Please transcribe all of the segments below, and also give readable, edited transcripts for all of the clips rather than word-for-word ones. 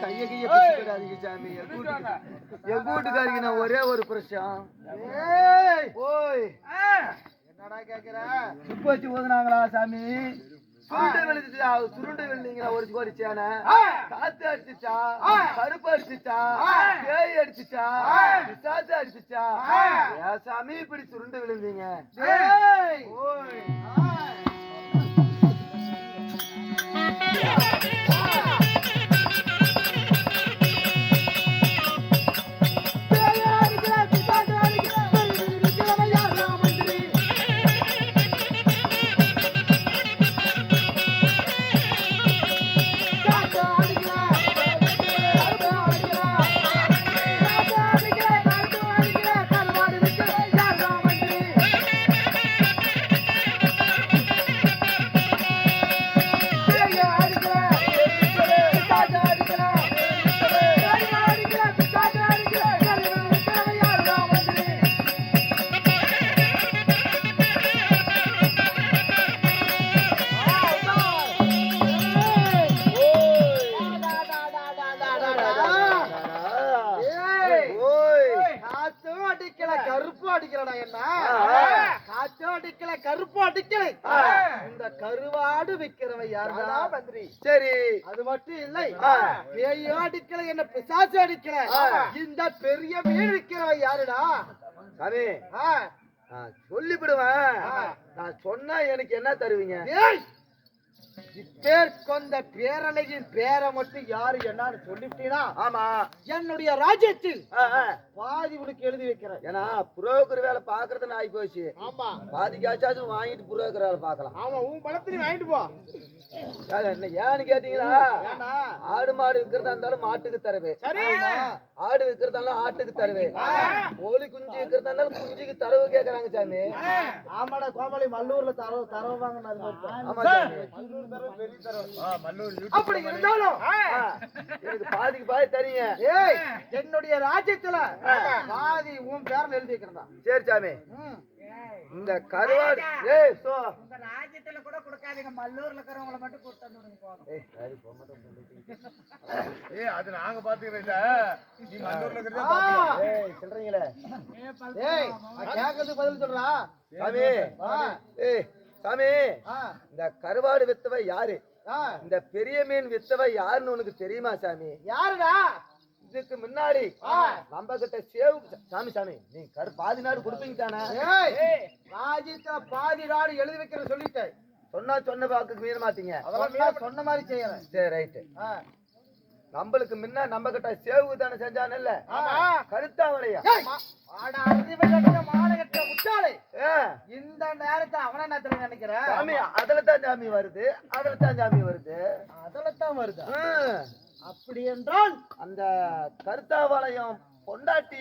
கைய பிடிச்சிடாதீங்க சாமி. எங்க வீட்டுக்காரிக்கு நான் ஒரே ஒரு பிரச்சனை. என்னடா கேக்குற? சுப்பு வச்சு ஓதுனாங்களா சாமி? சுருண்டை வெளிச்சா, சுருண்டை வெளிங்களா? ஒரு சேனை காத்து அடிச்சுச்சா, கருப்பு அடிச்சுச்சா, பேய் அடிச்சுச்சா, பிசாசு அடிச்சுச்சா? ஏன் சாமி இப்படி சுருண்டு விழுந்தீங்க? கருவாடு விக்கிறவ யாருடா? மந்திரி. சரி, அது மட்டும் இல்லை, பேய் அடிக்கல, என்ன பிசாசு அடிக்கல, இந்த பெரிய மீன் விக்கிறவ யாருடா? சாமி சொல்லிவிடுவேன். நான் சொன்னா எனக்கு என்ன தருவீங்க? பேர் கொண்ட பேரழகின் பேரை மட்டும் யாரு என்னன்னு சொல்லிட்டீங்கன்னா, ஆமா, என்னுடைய ராஜ்யத்தில் பாதி உனக்கு எழுதி வைக்கிறேன். ஏன்னா புரோக்கர் வேலை பாக்குறது ஆகி போச்சு. ஆமா, பாதிக்காச்சும் வாங்கிட்டு புரோக்கர் வேலை பாக்கலாம். ஆமா, உன் பணத்திலையும் வாங்கிட்டு போ. ஏன்னு கேட்டீங்களா? ஆடு மாடு விற்கிறதா இருந்தாலும் மாட்டுக்கு தருவே, ஆடு விற்கிறதா ஆட்டுக்கு தருவே, கோழி குஞ்சு விற்கிறதா இருந்தாலும் குஞ்சுக்கு தரவு கேக்குறாங்க சாமி. ஆமாடா கோமாளி, மல்லூர்ல தரவு வாங்கினது. அப்படி இருந்தாலும் எனக்கு பாதிக்கு பாதி தரீங்க. என்னுடைய ராஜ்யத்துல பாதி உன் பேர்ல எழுதி வைக்கிறதா? சரி சாமி. இந்த கருவாடு உங்க ராஜ்யத்துல கூட கொடுக்காதீங்க, மல்லூர்ல இருக்கிறவங்களை மட்டும் கொடுத்து அது நாங்க பாத்துக்கிறோம். சொல்றீங்களே கேட்கறதுக்கு பதில் சொல்றா சாமி. சாமி, இந்த கருவாடு வித்தவை யாரு? இந்த பெரிய மீன் வித்தவை யாருன்னு உனக்கு தெரியுமா சாமி? யாருடா? இதுக்கு முன்னாடி நம்ம கிட்ட சேவு சாமி. சாமி, நீ பாதி நாடு கொடுப்பீங்க தானே? ராஜ்யத்துல பாதி நாடு எழுதி வைக்கிற சொல்லிட்டேன். சொன்ன வாக்குக்கு மீற மாட்டீங்க. அதெல்லாம் சொன்ன மாதிரி செய்யறேன். சரி, ரைட்டு. நம்மளுக்கு முன்ன நம்ம கிட்ட சேவு தானே செஞ்சானல்ல, கருத்தாவளையா? இந்த நேரத்தை அவன நேரத்துல நினைக்கிறேன் சாமி. அதுலதான் சாமி வருது, அதுலதான் சாமி வருது, அதுலதான் வருது. அப்படி என்றால் அந்த கருத்தாவளையம் பொண்டாட்டி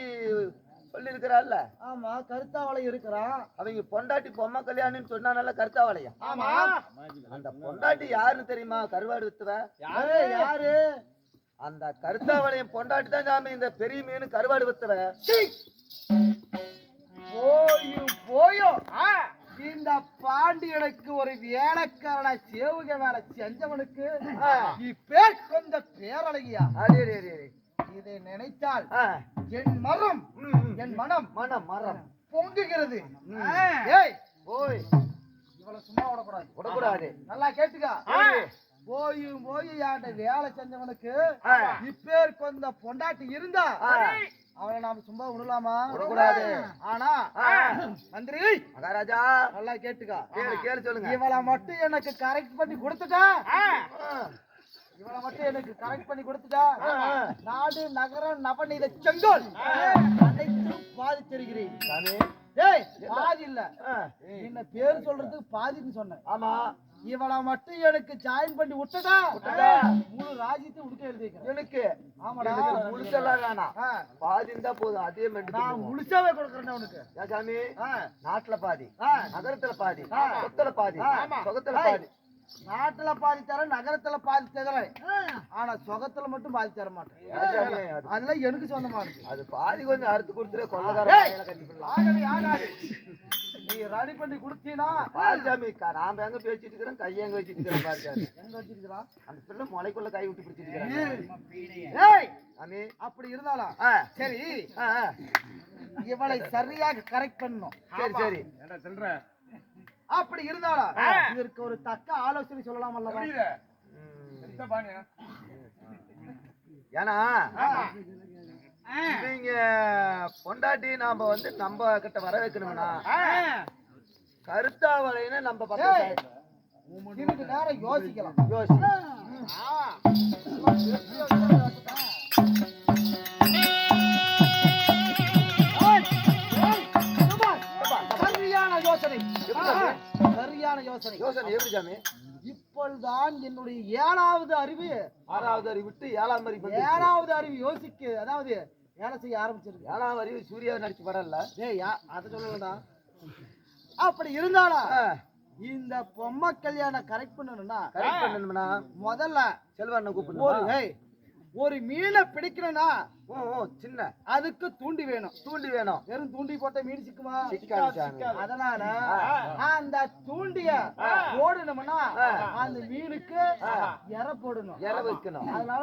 சொல்லி இருக்கிறாள்ல? ஆமா, கருத்தாவளையம் இருக்கிறான். அவங்க பொண்டாட்டி பொம்மை கல்யாணம்னு சொன்னானல்ல கருத்தாவளையம். ஆமா, அந்த பொண்டாட்டி யாருன்னு தெரியுமா? கருவாடு வித்துவ யாரு? அந்த கருத்தாவளையம் பொண்டாட்டி தான் சாமி இந்த பெரிய மீன் கருவாடு வித்துவ. போயோ இந்த பாண்டியனுக்கு ஒரு வேலைக்காரன சேவுக வேலை செஞ்சவனுக்கு பேர் கொண்ட பேரழகியா? இதை நினைத்தால் என் மரம், என் மனம் மரம் பொங்குகிறது. இவ்வளவு சும்மா விடக்கூடாது. நல்லா கேட்டுக்கா. போய் யாண்ட வேலை செஞ்சவனுக்கு இப்பேர் கொண்ட பொண்டாட்டி இருந்தா அவனை நாம சும்மா விடலாமா? விடக்கூடாது. ஆனா மந்திரி மகாராஜா நல்லா கேட்டுக்கா. கேளு சொல்லுங்க. இவளை மட்டும் எனக்கு கரெக்ட் பண்ணி கொடுத்துட்டா, நாடு நகரம் நவநீத செங்கோல் அனைத்தும் பாதிச்சிருக்கிறேன். பாதி இல்ல, என்ன பேர் சொல்றதுக்கு பாதின்னு சொன்னேன். ஆமா, இவளை மட்டும் எனக்கு ஜாயின் பண்ணி விட்டுட்டா முழு ராஜ்யத்தை உடுக்க எழுதி எனக்கு. ஆமாடா, முழுசெல்லாம் வேணாம், பாதி இருந்தா போதும். அதே மாதிரி நான் முழுசாவே கொடுக்குறேன் உனக்கு. சாமி, நாட்டுல பாதி, நகரத்துல பாதி, சொத்துல பாதி, சொகத்துல பாதி. நாட்டுல பாதி தரேன், நகரத்துல பாதி தரேன். ஆனா சொகத்துல மட்டும் பாதி தர மாட்டேன். அதெல்லாம் எனக்கு சொந்தமானது. அது பாதி கொஞ்சம் அறுத்து கொடுத்துட்டு கொள்ளக்காரன் நீ ரெடி பண்ணி கொடுத்தீனா பால்சாமி நாம எங்க பேசிட்டு இருக்கிறோம், கையை எங்க வச்சிட்டு இருக்கிறோம் பாரு. எங்க வச்சிருக்கிறான் அந்த பிள்ளை முளைக்குள்ள கை விட்டு பிடிச்சிருக்கிறேன். அப்படி இருந்தாலும் சரி, இவளை சரியாக கரெக்ட் பண்ணணும். சரி சரி சொல்ற. அப்படி இருந்தாலும் இதற்கு ஒரு தக்க ஆலோசனை சொல்லலாம் அல்லவா? ஏன்னா நீங்க பொண்டாட்டி நாம வந்து நம்ம கிட்ட வர வைக்கணும்னா கருத்தாவளைன்னு நம்ம பக்கம் நேரம் யோசிக்கலாம். சரியான யோசனை, சரியான யோசனை. யோசனை எப்படி சாமி? இப்பொழுதுதான் என்னுடைய ஏழாவது அறிவு, ஆறாவது அறிவு விட்டு ஏழாவது அறிவு யோசிக்க, அதாவது வேலை செய்ய ஆரம்பிச்சிருக்கு. ஏழாவது அறிவு சூர்யா நடிச்சு படல. அதை சொல்லலடா. அப்படி இருந்தாலும் இந்த பொம்மை கல்யாணம் கரெக்ட் பண்ணணும்னா முதல்ல செல்வண்ண கூப்பிடணும். ஒரு மீனை பிடிக்கணும்னா சின்ன அதுக்கு தூண்டி வேணும். வெறும் தூண்டி போட்ட மீன் சிக்குமா? அதனால அந்த தூண்டிய போடணும்னா அந்த மீனுக்கு எற போடணும், எற வைக்கணும். அதனால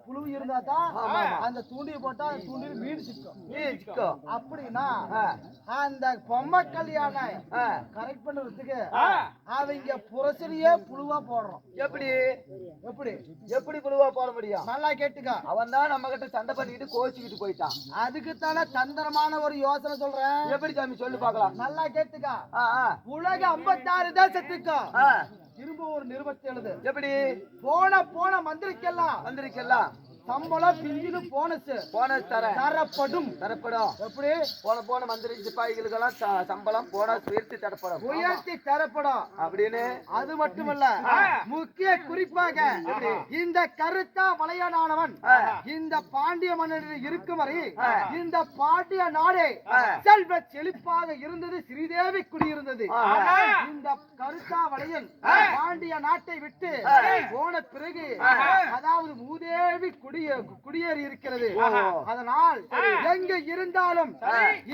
புழு இருந்தா தான் அந்த தூண்டிய போட்டா அந்த தூண்டில மீன் சிக்கும். அப்படின்னா அந்த பொம்மை கல்யாணம் கரெக்ட் பண்றதுக்கு அவங்க புரசரியே புழுவா போடுறோம். எப்படி எப்படி எப்படி புழுவா போட முடியும்? நல்லா கேட்டுக்க. அவன் தான் நம்ம கிட்ட சண்டை பண்ணிட்டு கோச்சிக்கிட்டு போயிட்டான். அதுக்குத்தான தந்திரமான ஒரு யோசனை சொல்றேன். எப்படி சாமி சொல்லு பாக்கலாம். நல்லா கேட்டுக்க. உலக 56 தேசத்துக்கும் திரும்ப ஒரு 27. எப்படி போன மந்திரிக்கெல்லாம் சம்பளம் பிஞ்சிது போனஸ் தரப்படும். எப்படி போன மந்திரி சிப்பாய்களுக்கெல்லாம் சம்பளம் போனஸ் உயர்த்தி தரப்படும் அப்படின்னு. அது மட்டுமல்ல, முக்கிய குறிப்பாக இந்த கருத்தா வளையனானவன் இந்த பாண்டிய மன்னரில் இருக்கும் வரை இந்த பாண்டிய நாடே செல்வ செழிப்பாக இருந்தது, ஸ்ரீதேவி குடியிருந்தது. இந்த கருத்தா வளையன் பாண்டிய நாட்டை விட்டு போன பிறகு அதாவது மூதேவி குடியேறி இருக்கிறது. அதனால் எங்க இருந்தாலும்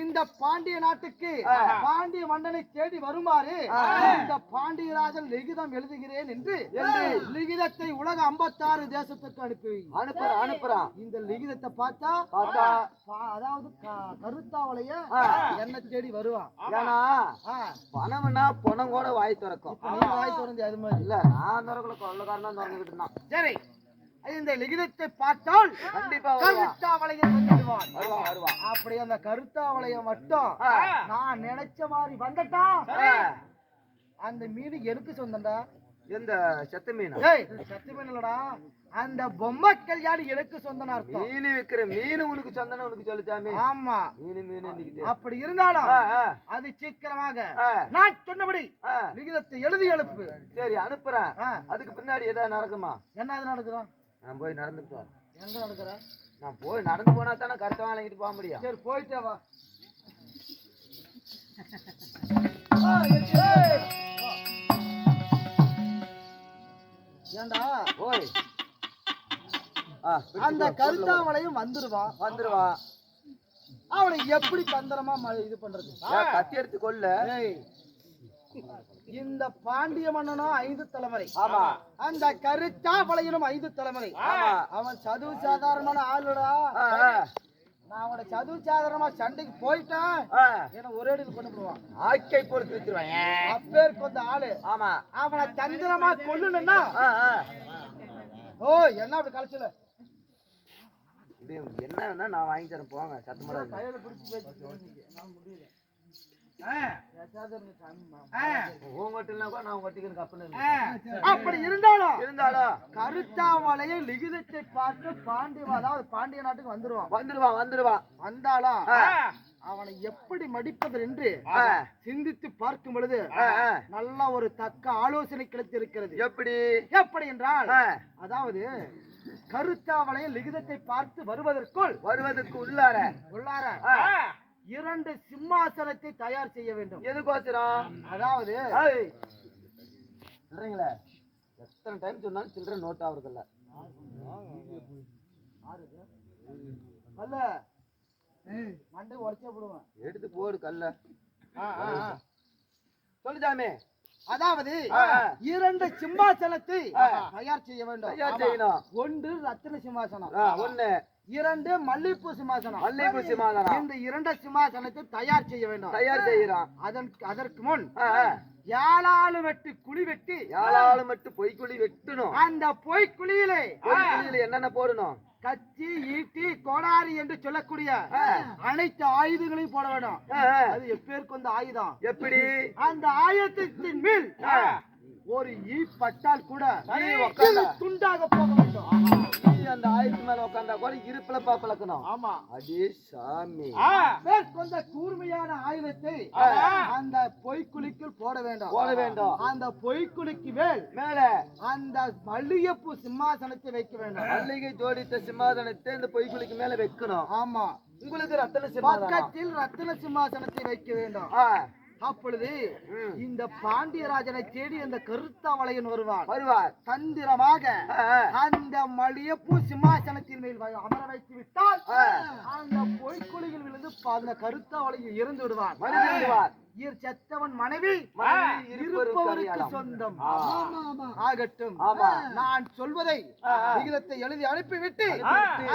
இந்த பாண்டிய நாட்டுக்கு பாண்டிய மன்னனை தேடி வருமாறு இந்த பாண்டியராஜன் லிகிதம் எழுதுகிறேன் என்று லிகிதத்தை உலக 56 தேசத்துக்கு அனுப்புறான். இந்த லிகிதத்தை பார்த்தா அதாவது கருத்தாவளைய என்ன தேடி வருவான். ஏன்னா பணம்னா பணம் கூட வாய் திறக்கும். வாய் திறந்து அது மாதிரி இல்ல, நான் திறக்கல, கொள்ளக்காரன் தான் திறந்துகிட்டு இருந்தான். சரி, இந்த லிகிதத்தை பார்த்தால் கண்டிப்பா கருத்தாவளையம் வந்துடுவான். அப்படி அந்த கருத்தாவளையம் மட்டும் நான் நினைச்ச மாதிரி வந்துட்டா அந்த மீன் எனக்கு சொந்தம்டா. எந்த செத்த மீன்? செத்த மீன் இல்லடா, அந்த பொம்மை கல்யாணம் எனக்கு சொந்தம் அர்த்தம். மீன் விக்கிற மீன் உனக்கு சொந்தம் உனக்கு சொல்லிச்சாமி. ஆமா, மீன். அப்படி இருந்தாலும் அது சீக்கிரமாக நான் சொன்னபடி லிகிதத்தை எழுதி எழுப்பு. சரி அனுப்புறேன். அதுக்கு பின்னாடி ஏதாவது நடக்குமா? என்ன நடக்குறோம்? நான் போய் நடந்துட்டு வரேன். எங்க நடக்கிற? நான் போய் நடந்து போனா தானே கருத்தை வாங்கிட்டு போக முடியும். சரி போயிட்டே வா. ஏண்டா ஓய், அந்த கருத்தாவளையும் வந்துருவான். அவனை எப்படி தந்திரமா இது பண்றது? கத்தி எடுத்து கொள்ள. இந்த பாண்டிய மன்னனும் 5 தலைமுறை. ஆமா, அந்த கருத்தாவளையனும் 5 தலைமுறை. அவன் சதுவு சாதாரணமான ஆளுடா. நான் அவனோட சதுவு சாதாரணமா சண்டைக்கு போயிட்டான், ஏன்னா ஒரே இடத்துல கொண்டு போடுவான். ஆக்கை பொறுத்து வச்சிருவான். அப்பேருக்கு வந்த ஆளு. ஆமா, அவனை தந்திரமா கொல்லணும்னா ஓ என்ன அப்படி கலைச்சல என்ன நான் வாங்கி தரேன் போங்க. சத்தமா கையில பிடிச்சி முடியல. அப்படி இருந்தாலும் கருத்தாவளையும் லிகிதத்தை பார்த்து பாண்டிய நாட்டுக்கு வந்துருவான். வந்தாலும் அவனை எப்படி மடிப்பது என்று சிந்தித்து பார்க்கும் பொழுது நல்ல ஒரு தக்க ஆலோசனை கிடைத்திருக்கிறது. எப்படி என்றால், அதாவது கருத்தாவளையும் லிகிதத்தை பார்த்து வருவதற்கு உள்ளார 2 சிம்மாசனத்தை தயார் செய்ய வேண்டும். எதுக்கோசரம்? அதாவது எத்தனை டைம் சொன்னாலும் சில்லற நோட் ஆகுறதில்ல. அல்ல மண்டை உடைச்சே போடுவேன். எடுத்து போடு கல்ல. சொல்லுதாமே. அதாவது 2 சிம்மாசனத்தை தயார் செய்ய வேண்டும். தயார் செய்யணும். 1 ரத்தின சிம்மாசனம், 1 2 மல்லிப்பூ சிம்மாசனம். மல்லிப்பூ சிம்மாசனம். இந்த 2 சிம்மாசனத்தை தயார் செய்ய வேண்டும். தயார் செய்யறோம். அதற்கு முன் 7 வெட்டு குழி வெட்டி 7 வெட்டு பொய்க்குழி வெட்டணும். அந்த பொய்க்குழியிலே என்னென்ன போடணும்? கத்தி, ஈட்டி, கோடாரி என்று சொல்லக்கூடிய அனைத்து ஆயுதங்களையும் போட வேண்டும். அது எப்பேருக்கு வந்து ஆயுதம்? எப்படி? அந்த ஆயுதத்தின் மேல் ஒரு ஈ பட்டால் கூட துண்டாக போக வேண்டும். அந்த ஆயுதத்து மேல உட்கார்ந்தா கூட இருப்பில பழக்கணும். ஆமா. அடே சாமி. கொஞ்சம் கூர்மையான ஆயுதத்தை அந்த பொய்க்குழிக்குள் போட வேண்டும். போட வேண்டும். அந்த பொய்க்குழிக்கு மேல அந்த மல்லிகைப்பூ சிம்மாசனத்தை வைக்க வேண்டும். மல்லிகை ஜோடித்த சிம்மாசனத்தை இந்த பொய்க்குழிக்கு மேல வைக்கணும். ஆமா. உங்களுக்கு ரத்தின சிம்மாசனம் பக்கத்தில் ரத்தின சிம்மாசனத்தை வைக்க வேண்டும். அப்பொழுது இந்த பாண்டியராஜனை தேடி அந்த கருத்தாவளையன் வருவார். தந்திரமாக அந்த மல்லிகைப்பூ சிம்மாசனத்தின் மேல் அமர வைத்து விட்டால் அந்த பொய்க்குழியில் விழுந்து அந்த கருத்தாவளையன் இறந்து விடுவார். செத்தவன் மனைவி இருப்பவருக்கு சொந்தம். ஆகட்டும். நான் சொல்வதை லிகிதத்தை எழுதி அனுப்பிவிட்டு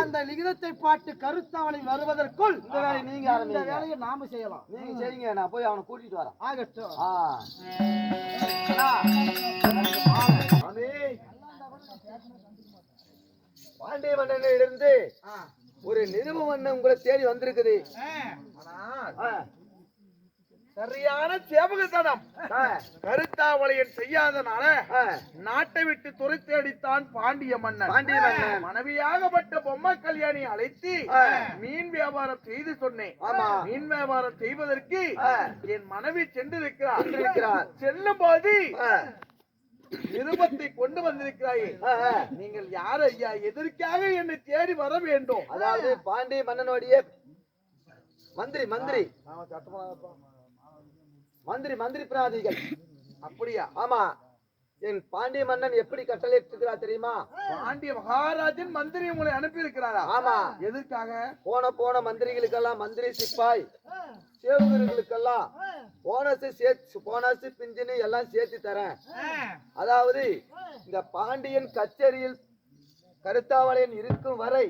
அந்த லிகிதத்தை பாட்டு கருத்தாவளை வருவதற்குள் இந்த வேலையை நாம செய்யலாம். நீங்க செய்யுங்க, நான் போய் அவனை கூட்டிட்டு வரேன். ஆகட்டும். பாண்டிய மன்னனிலிருந்து ஒரு நிருப மன்னன் உங்களை தேடி வந்திருக்குது. சரியான சேவகத்தனம் கருத்தாவளையன் செய்யாதனால நாட்டை விட்டு துரைத்து அடித்தான் பாண்டிய மன்னன். மனைவியாகப்பட்ட பொம்மை கல்யாணி அழைத்து மீன் வியாபாரம் செய்து சொன்னேன். மீன் வியாபாரம் செய்வதற்கு என் மனைவி சென்றிருக்கிறார். செல்லும் போது நிருபத்தை கொண்டு வந்திருக்கிறாயே, நீங்கள் யார் ஐயா? எதற்காக என்னை தேடி வர வேண்டும்? அதாவது பாண்டிய மன்னனுடைய மந்திரி மந்திரி மந்திரி மந்திரி பிராதிகள். அப்படியா? ஆமா. என் பாண்டிய மன்னன் எப்படி கட்டளை இருக்கிறார் தெரியுமா? பாண்டிய மகாராஜன் மந்திரி உங்களை அனுப்பி இருக்கிறாரா? ஆமா. எதற்காக? போன மந்திரிகளுக்கெல்லாம் மந்திரி சிப்பாய் சேவகர்களுக்கெல்லாம் போனஸ் பிஞ்சினு எல்லாம் சேர்த்து தரேன். அதாவது இந்த பாண்டியன் கச்சேரியில் கருத்தாவளையன் இருக்கும் வரை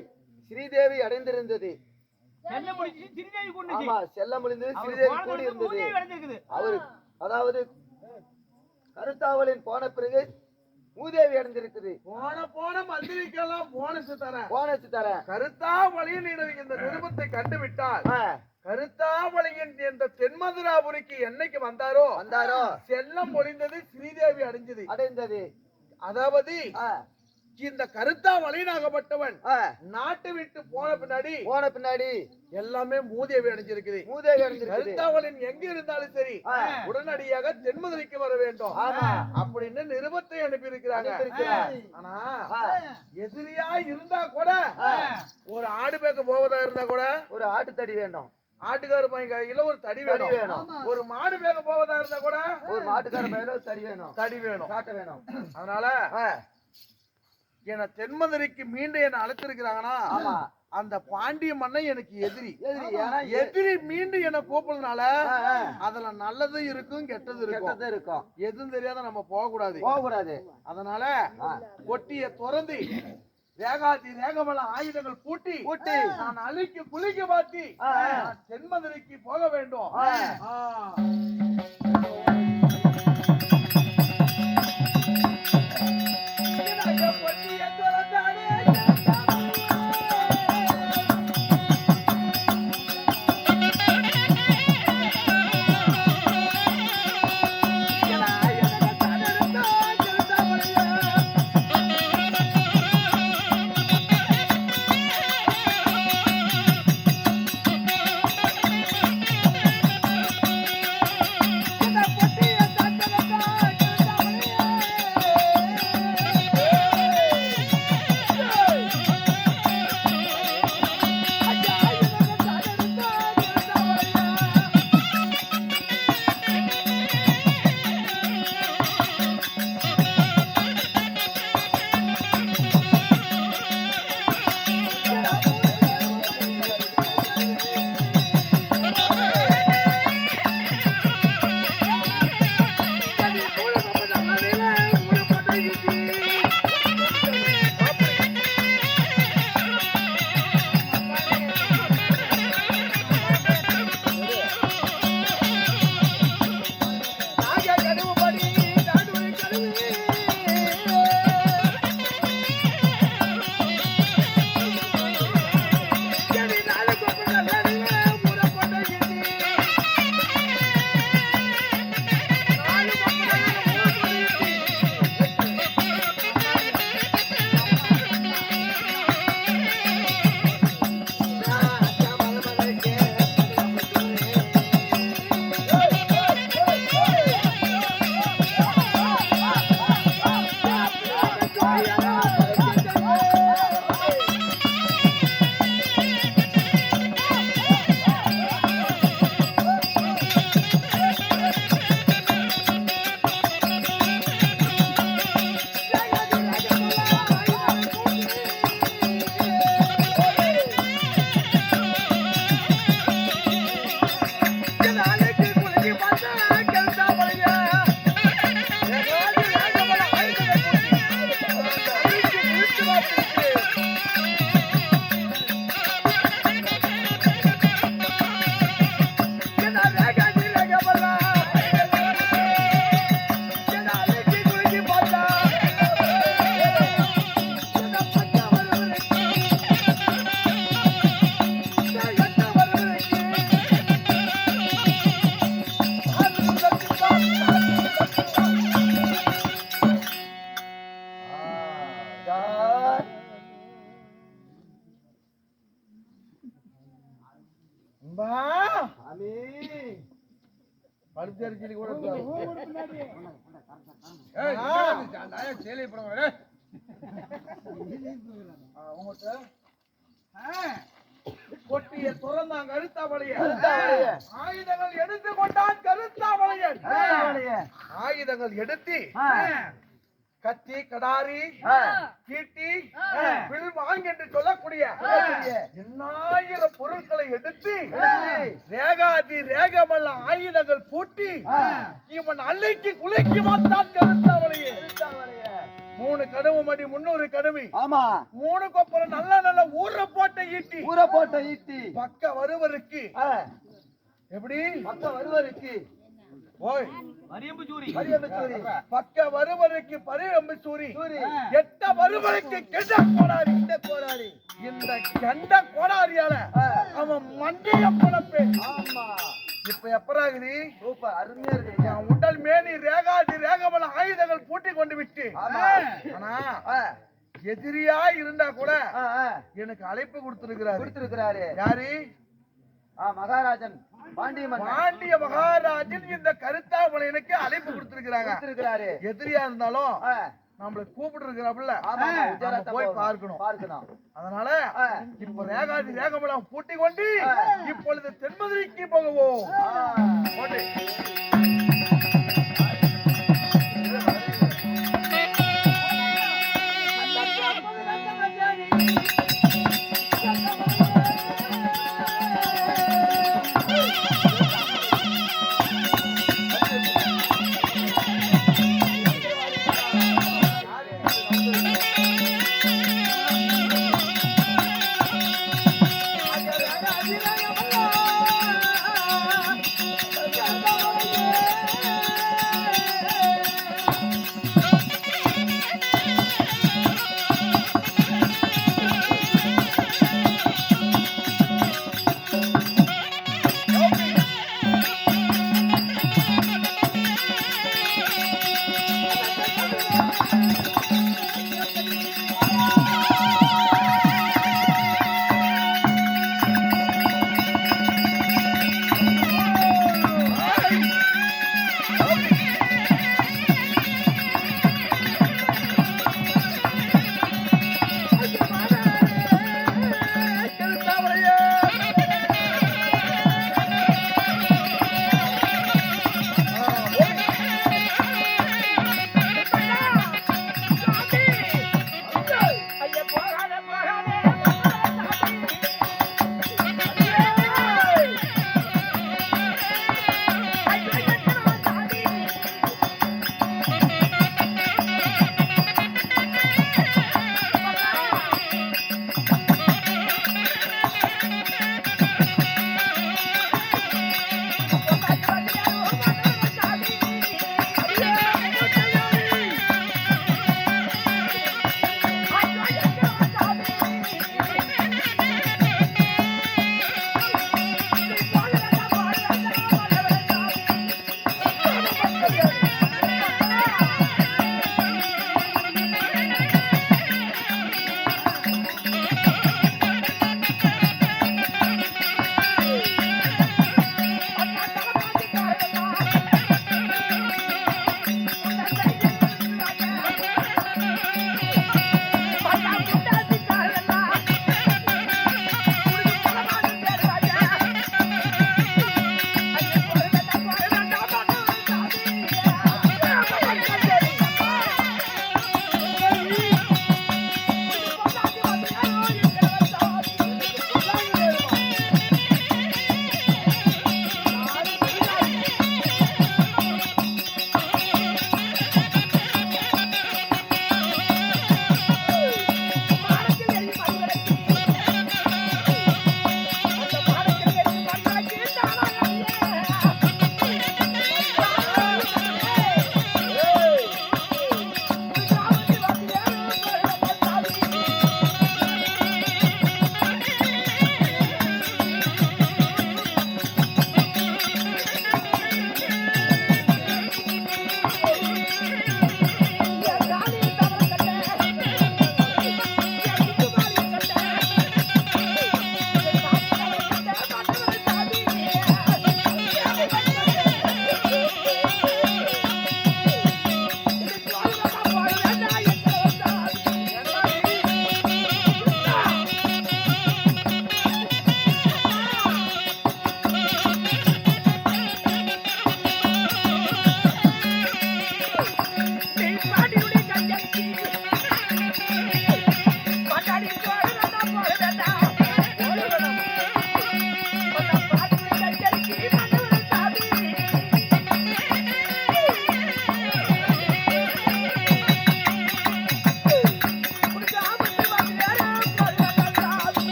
ஸ்ரீதேவி அடைந்திருந்தது. செல்ல முடிந்தது. ஸ்ரீதேவி கூடி இருந்தது. அவரு அதாவது கருத்தாவளின் போன பிறகு மூதேவி அடைந்திருக்குது. போன மந்திரிக்கெல்லாம் போனஸ் தர கருத்தாவளியின் இந்த நிருபத்தை கண்டுவிட்டால் கருத்தாவளியின் என்ற தென்மதுராபுரிக்கு என்னைக்கு வந்தாரோ செல்லம் பொழிந்தது. ஸ்ரீதேவி அடைந்தது. அதாவது இந்த கருத்தாவளியனாகப்பட்டவன் நாட்டை விட்டு போன பின்னாடி எல்லாமே மூதேவி அடைஞ்சிருக்குது. கருத்தாவளியன் எங்க இருந்தாலும் சரி உடனடியாக தென்மதுரைக்கு வர வேண்டும் அப்படின்னு நிருபத்தை அனுப்பி இருக்கிறாங்க. ஆனா எதிரியா இருந்தா கூட ஒரு ஆடு பேக்க போவதா இருந்தா கூட ஒரு ஆட்டு தடி வேண்டும். ஆட்டுக்கார பையன் கையில ஒரு தடி வேணும். ஒரு மாடு பேக்க போவதா இருந்தா கூட ஒரு மாட்டுக்கார பையில தடி வேணும். காட்ட வேணும். அதனால என்ன தென்மதுரைக்கு மீண்டும் என்ன அழைத்திருக்கிறாங்கன்னா அந்த பாண்டிய மன்னன் எனக்கு எதிரி மீண்டும் என்ன கூப்பிடுறதுனால அதுல நல்லதும் இருக்கும் கெட்டது இருக்கும். எதுவும் தெரியாத நம்ம போக கூடாது. அதனால கொட்டிய துறந்து வேகமெல்லாம் ஆயுதங்கள் பூட்டி நான் அழிக்க குளிக்க மாத்தி தென்மதுரைக்கு போக வேண்டும். Pati படுத்தரிச்சு கூட கொட்டிய துறந்தான் கருத்தாவளையன், ஆயுதங்கள் எடுத்து கொண்டான் கருத்தாவளையன். ஆயுதங்கள் எடுத்து கத்தி கடாரி கீட்டி பில்வாங் என்று சொல்லக்கூடிய எண்ணாயிரம் பொருட்களை எடுத்து ரேகாதி ரேகமல்ல ஆயுதங்கள் பூட்டி இவன் அள்ளைக்கு குலைக்கு வந்தான் கருத்தாவளையே. 3 கடுவு மடி 300 கடுவி. ஆமா, 3 கொப்பரம் நல்ல நல்ல ஊற போட்ட ஈட்டி பக்க வருவருக்கு எப்படி பக்க வருவருக்கு ஓய் மரியம்பு சூரி பக்க வருவருக்கு பரியம்பு சூரி எட்ட வருவருக்கு கெண்ட கோடாரி இந்த கெண்ட கோடாரியால அவன் மண்டிய பொழப்பே. ஆமா, இப்ப எப்பராகுது சூப்பர் அருமையா இருக்கு. என் உடல் மேனி ரேகாதி ரேகமல ஆயுதங்கள் பூட்டி கொண்டு விட்டு ஆனா எதிரியா இருந்தா கூட எனக்கு அழைப்பு கொடுத்திருக்கிறாரு. யாரு? மகாராஜன் பாண்டிய மகாராஜன் இந்த கருத்தாவளையனுக்கு அழைப்பு கொடுத்திருக்கிறாரு. எதிரியா இருந்தாலும் நம்மள கூப்பிட்டு இருக்கிறாப்புல போய் பார்க்கணும். அதனால இப்ப ரேகாதி ரேகமலம் பூட்டி கொண்டு இப்பொழுது தென்மதுரைக்கு போகுவோம்.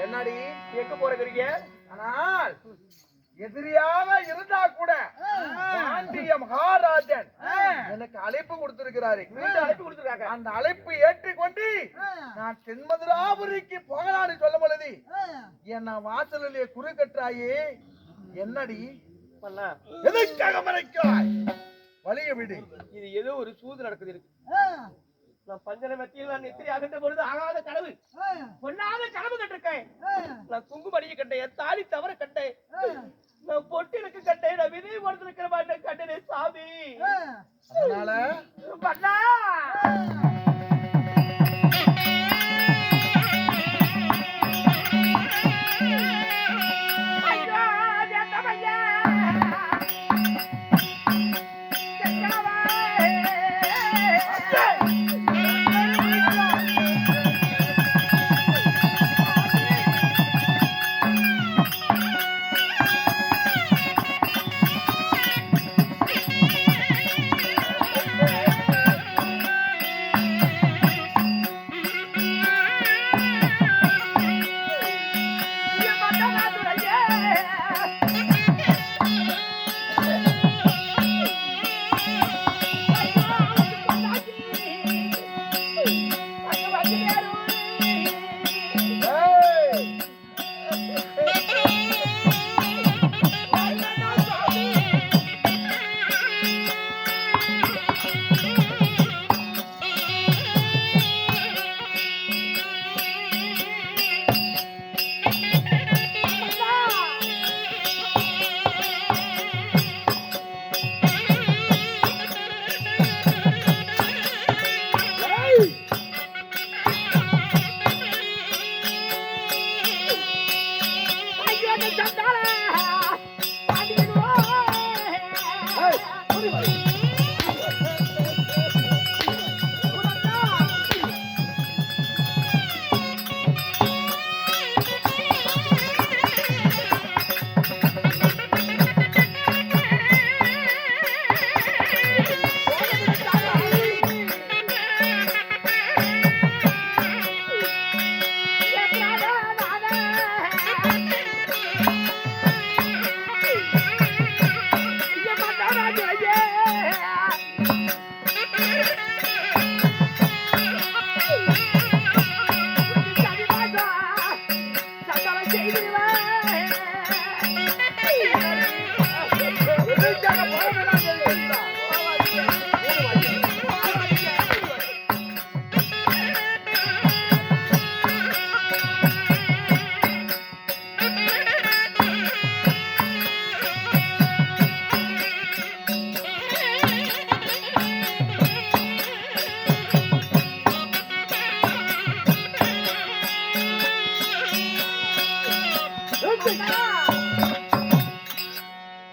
என்னடி எங்க போறீங்க? ஆனால் எதிரியாக இருந்தா கூட பாண்டிய மகாராஜன் எனக்கு அழைப்பு கொடுத்திருக்கிறாரு. அந்த அழைப்பு ஏற்றுக்கொண்டு நான் தென்மதுராபுரிக்கு போகலான்னு சொல்லும் பொழுது என்ன வாசலிலே குறுக்கற்றாயே. என்னடி எதற்காக மறைக்கிறாய்? வழிய விடு. இது ஏதோ ஒரு சூது நடக்குது இருக்கு. நான் பஞ்சன மத்தியில் நான் நெத்திரி அகன்ற பொழுது ஆகாத கனவு, பொண்ணாத கனவு கண்டிருக்கேன். நான் குங்குமணியை கண்டேன், தாலி தவற கண்டேன், நான் பொட்டு எனக்கு கண்டேன், நான் விதை கொடுத்திருக்கிற மாட்டேன் கண்டனே சாமி. அதனால பண்ணா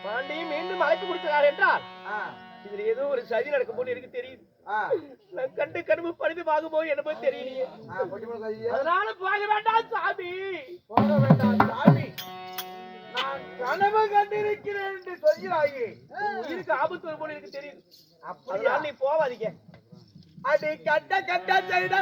பாண்டி மீண்டும் அழைப்பு கொடுக்கிறார் என்றால் இதுல ஏதோ ஒரு சதி நடக்கும் போது எனக்கு தெரியுது. நான் கண்டு கனவு பழுது பாகுமோ என்னமோ தெரியலையே. அதனால போக வேண்டாம் சாமி, போக வேண்டாம் சாமி. நான் கனவு கண்டிருக்கிறேன் என்று சொல்கிறாயே, உயிருக்கு ஆபத்து வரும் போது எனக்கு தெரியுது. அப்படியா? நீ போவாதீங்க. அது கட்ட கட்ட செய்த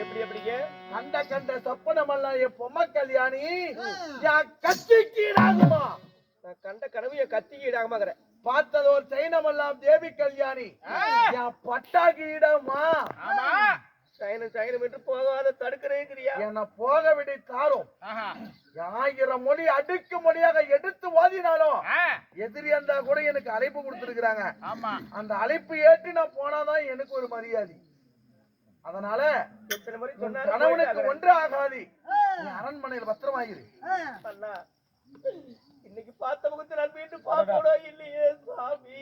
எப்படி எப்படிங்க கண்ட கண்ட சொப்பனமெல்லாம் என் பொம்மை கல்யாணி என் கத்திக்கு ஈடாகுமா? நான் கண்ட கனவு என் கத்திக்கு ஈடாகமாக்கிறேன். பார்த்தது ஒரு சைனமெல்லாம் தேவி கல்யாணி என் பட்டாக்கு ஈடமா? சைனம் என்று போகாத தடுக்கிறேங்கிறியா? என்ன போக விட தாரும் 1000 மொழி அடுக்கு மொழியாக எடுத்து ஓதினாலும் எதிரி இருந்தா கூட எனக்கு அழைப்பு கொடுத்திருக்கிறாங்க. அந்த அழைப்பு ஏற்றி நான் போனாதான் எனக்கு ஒரு மரியாதை. அதனால கணவனுக்கு ஒன்று ஆகாது. நீ அரண்மனையில் பத்திரமாயிரு. இன்னைக்கு பார்த்த முகத்தை நான் மீண்டும் பார்ப்போட இல்லையே சாமி.